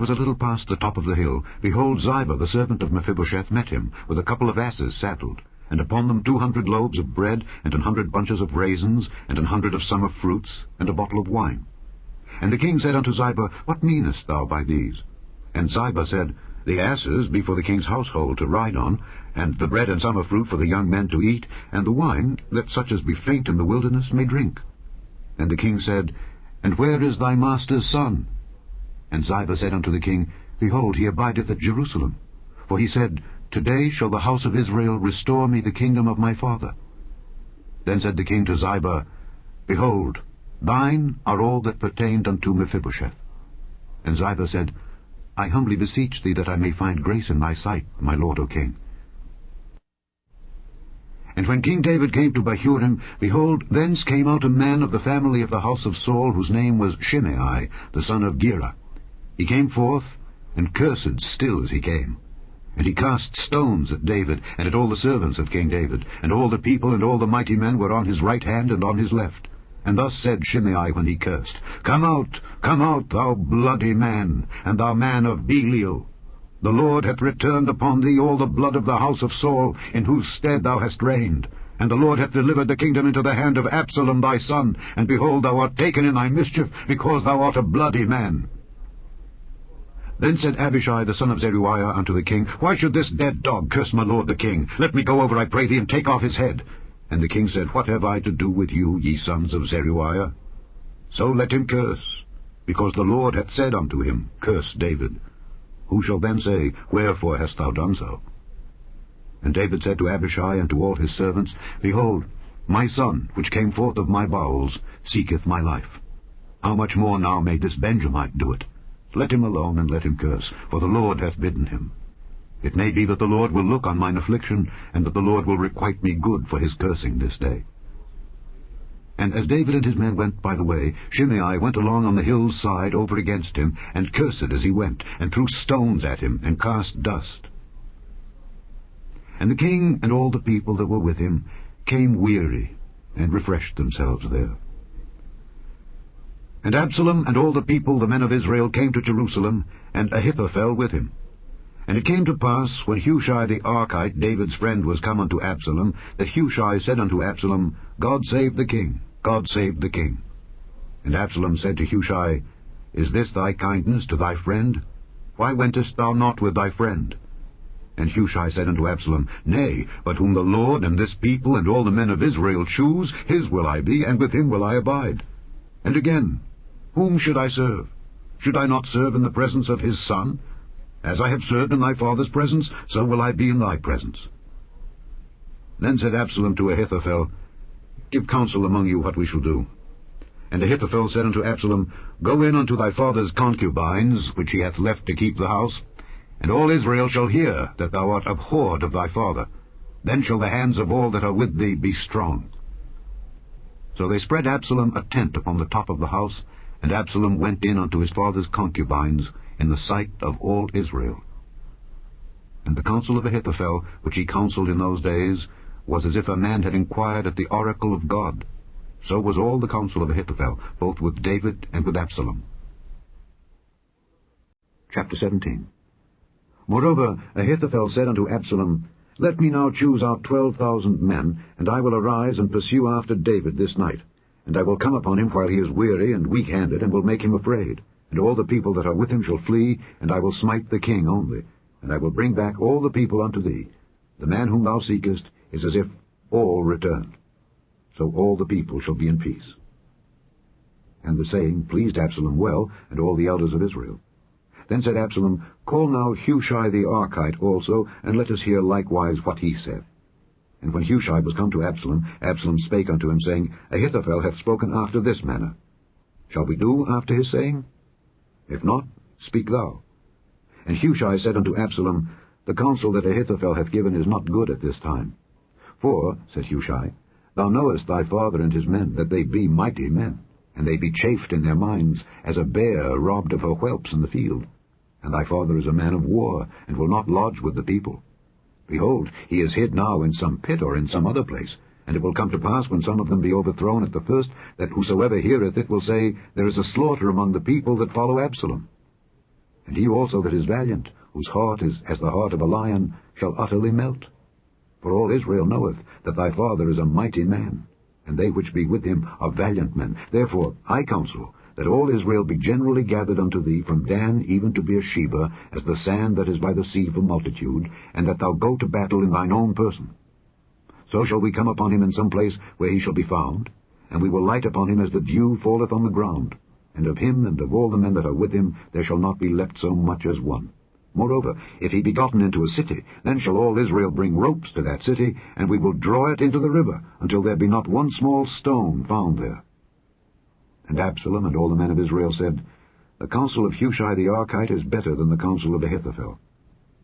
was a little past the top of the hill, behold, Ziba, the servant of Mephibosheth, met him, with a couple of asses saddled, and upon them 200 loaves of bread, and 100 bunches of raisins, and 100 of summer fruits, and a bottle of wine. And the king said unto Ziba, What meanest thou by these? And Ziba said, The asses be for the king's household to ride on, and the bread and summer fruit for the young men to eat, and the wine, that such as be faint in the wilderness may drink. And the king said, And where is thy master's son? And Ziba said unto the king, Behold, he abideth at Jerusalem. For he said, Today shall the house of Israel restore me the kingdom of my father. Then said the king to Ziba, Behold, thine are all that pertained unto Mephibosheth. And Ziba said, I humbly beseech thee that I may find grace in thy sight, my lord, O king. And when King David came to Bahurim, behold, thence came out a man of the family of the house of Saul, whose name was Shimei, the son of Gera. He came forth, and cursed still as he came. And he cast stones at David, and at all the servants of King David, and all the people and all the mighty men were on his right hand and on his left. And thus said Shimei when he cursed, Come out, thou bloody man, and thou man of Belial. The Lord hath returned upon thee all the blood of the house of Saul, in whose stead thou hast reigned. And the Lord hath delivered the kingdom into the hand of Absalom thy son, and behold, thou art taken in thy mischief, because thou art a bloody man. Then said Abishai the son of Zeruiah unto the king, Why should this dead dog curse my lord the king? Let me go over, I pray thee, and take off his head. And the king said, What have I to do with you, ye sons of Zeruiah? So let him curse, because the Lord hath said unto him, Curse David. Who shall then say, Wherefore hast thou done so? And David said to Abishai and to all his servants, Behold, my son, which came forth of my bowels, seeketh my life. How much more now may this Benjamite do it? Let him alone, and let him curse, for the Lord hath bidden him. It may be that the Lord will look on mine affliction, and that the Lord will requite me good for his cursing this day. And as David and his men went by the way, Shimei went along on the hill's side over against him, and cursed as he went, and threw stones at him, and cast dust. And the king and all the people that were with him came weary, and refreshed themselves there. And Absalom and all the people, the men of Israel, came to Jerusalem, and Ahithophel with him. And it came to pass, when Hushai the Archite, David's friend, was come unto Absalom, that Hushai said unto Absalom, God save the king, God save the king. And Absalom said to Hushai, Is this thy kindness to thy friend? Why wentest thou not with thy friend? And Hushai said unto Absalom, Nay, but whom the Lord and this people and all the men of Israel choose, his will I be, and with him will I abide. And again, whom should I serve? Should I not serve in the presence of his son? As I have served in thy father's presence, so will I be in thy presence. Then said Absalom to Ahithophel, Give counsel among you what we shall do. And Ahithophel said unto Absalom, Go in unto thy father's concubines, which he hath left to keep the house, and all Israel shall hear that thou art abhorred of thy father. Then shall the hands of all that are with thee be strong. So they spread Absalom a tent upon the top of the house, and Absalom went in unto his father's concubines in the sight of all Israel. And the counsel of Ahithophel, which he counselled in those days, was as if a man had inquired at the oracle of God. So was all the counsel of Ahithophel, both with David and with Absalom. Chapter 17. Moreover, Ahithophel said unto Absalom, Let me now choose out 12,000 men, and I will arise and pursue after David this night. And I will come upon him while he is weary and weak-handed, and will make him afraid. And all the people that are with him shall flee, and I will smite the king only. And I will bring back all the people unto thee. The man whom thou seekest is as if all returned. So all the people shall be in peace. And the saying pleased Absalom well, and all the elders of Israel. Then said Absalom, Call now Hushai the Archite also, and let us hear likewise what he saith. And when Hushai was come to Absalom, Absalom spake unto him, saying, Ahithophel hath spoken after this manner. Shall we do after his saying? If not, speak thou. And Hushai said unto Absalom, The counsel that Ahithophel hath given is not good at this time. For, said Hushai, thou knowest thy father and his men, that they be mighty men, and they be chafed in their minds, as a bear robbed of her whelps in the field. And thy father is a man of war, and will not lodge with the people. Behold, he is hid now in some pit or in some other place. And it will come to pass, when some of them be overthrown at the first, that whosoever heareth it will say, There is a slaughter among the people that follow Absalom. And he also that is valiant, whose heart is as the heart of a lion, shall utterly melt. For all Israel knoweth that thy father is a mighty man, and they which be with him are valiant men. Therefore I counsel that all Israel be generally gathered unto thee from Dan even to Beersheba, as the sand that is by the sea for multitude, and that thou go to battle in thine own person. So shall we come upon him in some place where he shall be found, and we will light upon him as the dew falleth on the ground. And of him and of all the men that are with him there shall not be left so much as one. Moreover, if he be gotten into a city, then shall all Israel bring ropes to that city, and we will draw it into the river, until there be not one small stone found there. And Absalom and all the men of Israel said, The counsel of Hushai the Archite is better than the counsel of Ahithophel.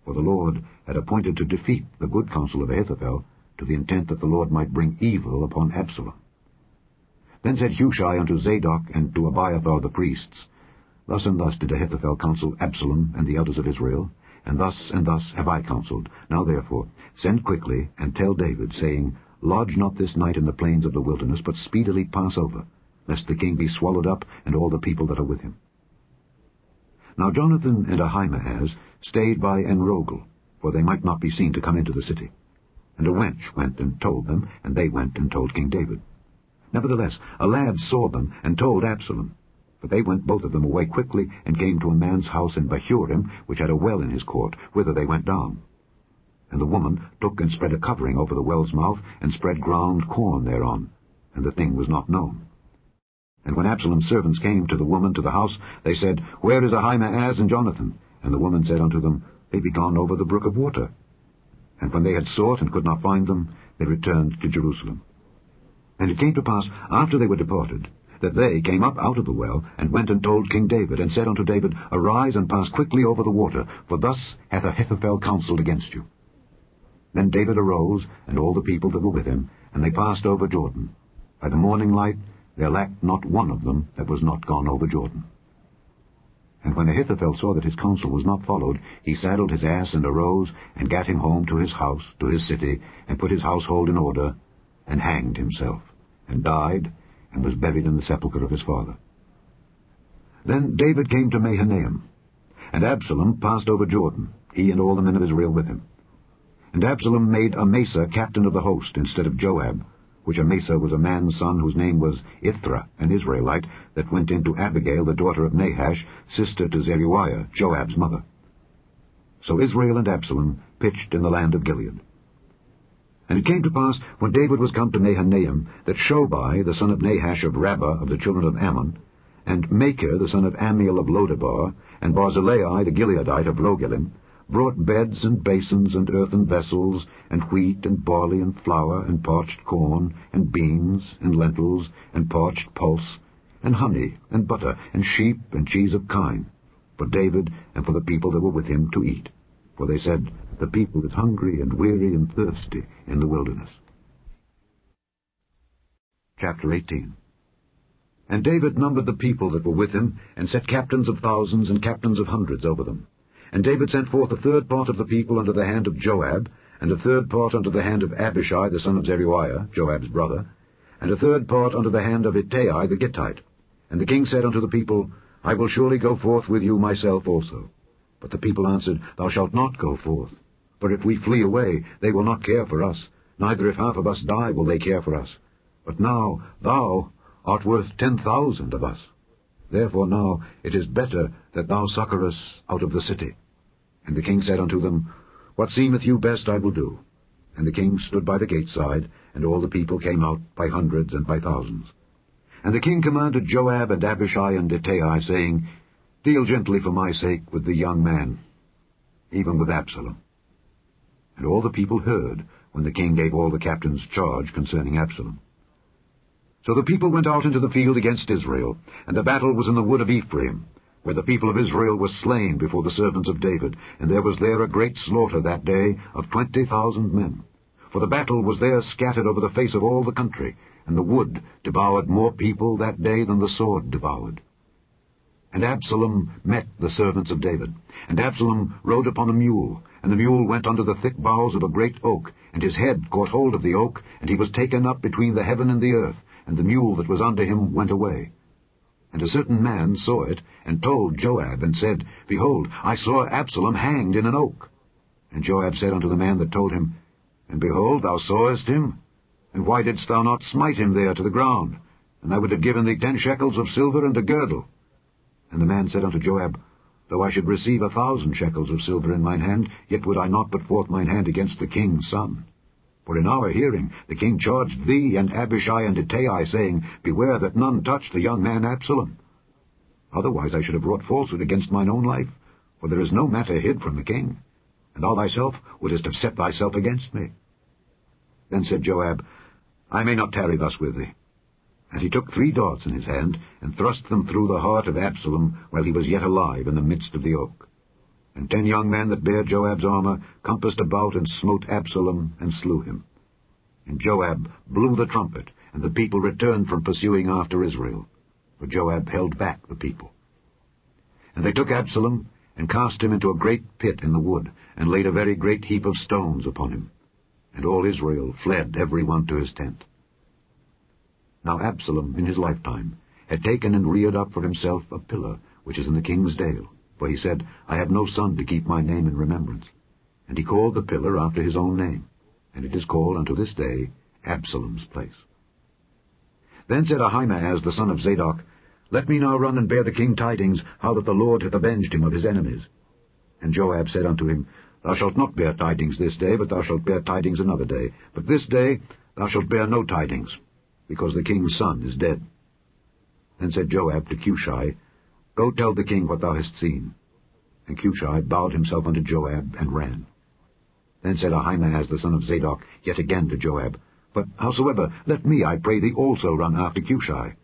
For the Lord had appointed to defeat the good counsel of Ahithophel, to the intent that the Lord might bring evil upon Absalom. Then said Hushai unto Zadok and to Abiathar the priests, Thus and thus did Ahithophel counsel Absalom and the elders of Israel, and thus have I counselled. Now therefore send quickly, and tell David, saying, Lodge not this night in the plains of the wilderness, but speedily pass over, lest the king be swallowed up, and all the people that are with him. Now Jonathan and Ahimaaz stayed by Enrogel, for they might not be seen to come into the city. And a wench went and told them, and they went and told King David. Nevertheless a lad saw them, and told Absalom. But they went both of them away quickly, and came to a man's house in Bahurim, which had a well in his court, whither they went down. And the woman took and spread a covering over the well's mouth, and spread ground corn thereon, and the thing was not known. And when Absalom's servants came to the woman to the house, they said, Where is Ahimaaz and Jonathan? And the woman said unto them, They be gone over the brook of water. And when they had sought and could not find them, they returned to Jerusalem. And it came to pass, after they were departed, that they came up out of the well, and went and told King David, and said unto David, Arise and pass quickly over the water, for thus hath Ahithophel counselled against you. Then David arose, and all the people that were with him, and they passed over Jordan. By the morning light there lacked not one of them that was not gone over Jordan. And when Ahithophel saw that his counsel was not followed, he saddled his ass and arose, and gat him home to his house, to his city, and put his household in order, and hanged himself, and died, and was buried in the sepulchre of his father. Then David came to Mahanaim, and Absalom passed over Jordan, he and all the men of Israel with him. And Absalom made Amasa captain of the host instead of Joab, which Amasa was a man's son whose name was Ithra, an Israelite, that went in to Abigail, the daughter of Nahash, sister to Zeruiah, Joab's mother. So Israel and Absalom pitched in the land of Gilead. And it came to pass, when David was come to Mahanaim, that Shobai, the son of Nahash of Rabbah of the children of Ammon, and Machir, the son of Ammiel of Lodebar, and Barzillai, the Gileadite of Rogelim, brought beds and basins and earthen vessels, and wheat and barley and flour, and parched corn, and beans, and lentils, and parched pulse, and honey, and butter, and sheep, and cheese of kine, for David and for the people that were with him to eat. For they said, The people is hungry and weary and thirsty in the wilderness. Chapter 18. And David numbered the people that were with him, and set captains of thousands and captains of hundreds over them. And David sent forth a third part of the people under the hand of Joab, and a third part under the hand of Abishai the son of Zeruiah, Joab's brother, and a third part under the hand of Ittai the Gittite. And the king said unto the people, I will surely go forth with you myself also. But the people answered, Thou shalt not go forth. For if we flee away, they will not care for us, neither if half of us die will they care for us. But now thou art worth 10,000 of us. Therefore now it is better that thou succour us out of the city. And the king said unto them, What seemeth you best I will do. And the king stood by the gate side, and all the people came out by hundreds and by thousands. And the king commanded Joab and Abishai and Ittai, saying, Deal gently for my sake with the young man, even with Absalom. And all the people heard when the king gave all the captains charge concerning Absalom. So the people went out into the field against Israel, and the battle was in the wood of Ephraim, where the people of Israel were slain before the servants of David, and there was there a great slaughter that day of 20,000 men. For the battle was there scattered over the face of all the country, and the wood devoured more people that day than the sword devoured. And Absalom met the servants of David. And Absalom rode upon a mule, and the mule went under the thick boughs of a great oak, and his head caught hold of the oak, and he was taken up between the heaven and the earth, and the mule that was under him went away. And a certain man saw it, and told Joab, and said, Behold, I saw Absalom hanged in an oak. And Joab said unto the man that told him, And behold, thou sawest him? And why didst thou not smite him there to the ground? And I would have given thee 10 shekels of silver and a girdle. And the man said unto Joab, Though I should receive 1,000 shekels of silver in mine hand, yet would I not put forth mine hand against the king's son. For in our hearing the king charged thee and Abishai and Ittai, saying, Beware that none touch the young man Absalom. Otherwise I should have wrought falsehood against mine own life, for there is no matter hid from the king, and thou thyself wouldest have set thyself against me. Then said Joab, I may not tarry thus with thee. And he took 3 darts in his hand, and thrust them through the heart of Absalom while he was yet alive in the midst of the oak. And 10 young men that bare Joab's armor compassed about and smote Absalom and slew him. And Joab blew the trumpet, and the people returned from pursuing after Israel, for Joab held back the people. And they took Absalom, and cast him into a great pit in the wood, and laid a very great heap of stones upon him. And all Israel fled every one to his tent. Now Absalom, in his lifetime, had taken and reared up for himself a pillar, which is in the king's dale, for he said, I have no son to keep my name in remembrance. And he called the pillar after his own name, and it is called unto this day Absalom's place. Then said Ahimaaz the son of Zadok, Let me now run and bear the king tidings, how that the Lord hath avenged him of his enemies. And Joab said unto him, Thou shalt not bear tidings this day, but thou shalt bear tidings another day. But this day thou shalt bear no tidings, because the king's son is dead. Then said Joab to Cushai, Go tell the king what thou hast seen. And Cushai bowed himself unto Joab, and ran. Then said Ahimaaz the son of Zadok yet again to Joab, But howsoever, let me, I pray thee, also run after Cushai.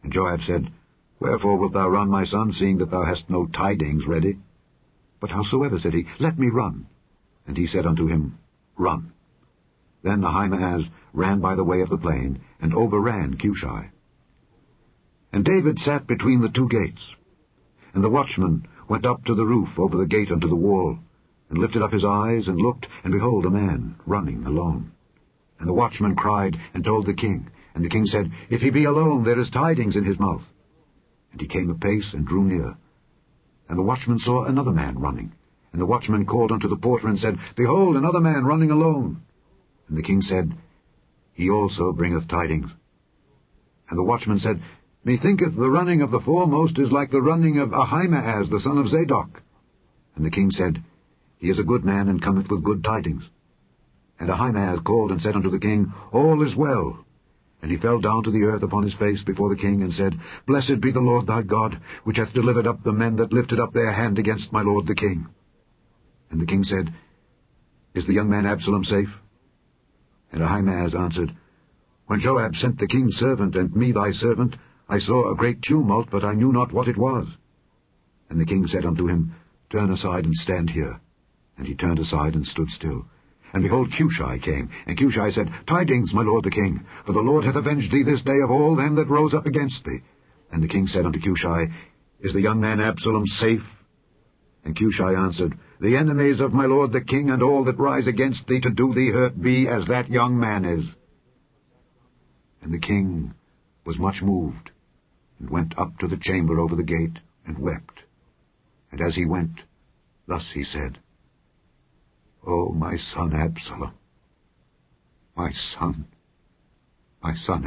And Joab said, Wherefore wilt thou run, my son, seeing that thou hast no tidings ready? But howsoever, said he, let me run. And he said unto him, Run. Then Ahimaaz ran by the way of the plain, and overran Cushai. And David sat between the 2 gates. And the watchman went up to the roof over the gate unto the wall, and lifted up his eyes, and looked, and behold, a man running alone. And the watchman cried, and told the king. And the king said, If he be alone, there is tidings in his mouth. And he came apace, and drew near. And the watchman saw another man running. And the watchman called unto the porter, and said, Behold, another man running alone. And the king said, He also bringeth tidings. And the watchman said, Methinketh the running of the foremost is like the running of Ahimaaz the son of Zadok. And the king said, He is a good man, and cometh with good tidings. And Ahimaaz called and said unto the king, All is well. And he fell down to the earth upon his face before the king, and said, Blessed be the Lord thy God, which hath delivered up the men that lifted up their hand against my lord the king. And the king said, Is the young man Absalom safe? And Ahimaaz answered, When Joab sent the king's servant and me thy servant, I saw a great tumult, but I knew not what it was. And the king said unto him, Turn aside and stand here. And he turned aside and stood still. And behold, Cushai came. And Cushai said, Tidings, my lord the king, for the Lord hath avenged thee this day of all them that rose up against thee. And the king said unto Cushai, Is the young man Absalom safe? And Cushai answered, The enemies of my lord the king, and all that rise against thee to do thee hurt, be as that young man is. And the king was much moved, and went up to the chamber over the gate, and wept. And as he went, thus he said, O my son Absalom, my son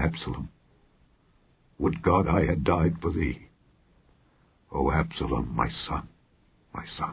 Absalom, would God I had died for thee. O Absalom, my son, my son.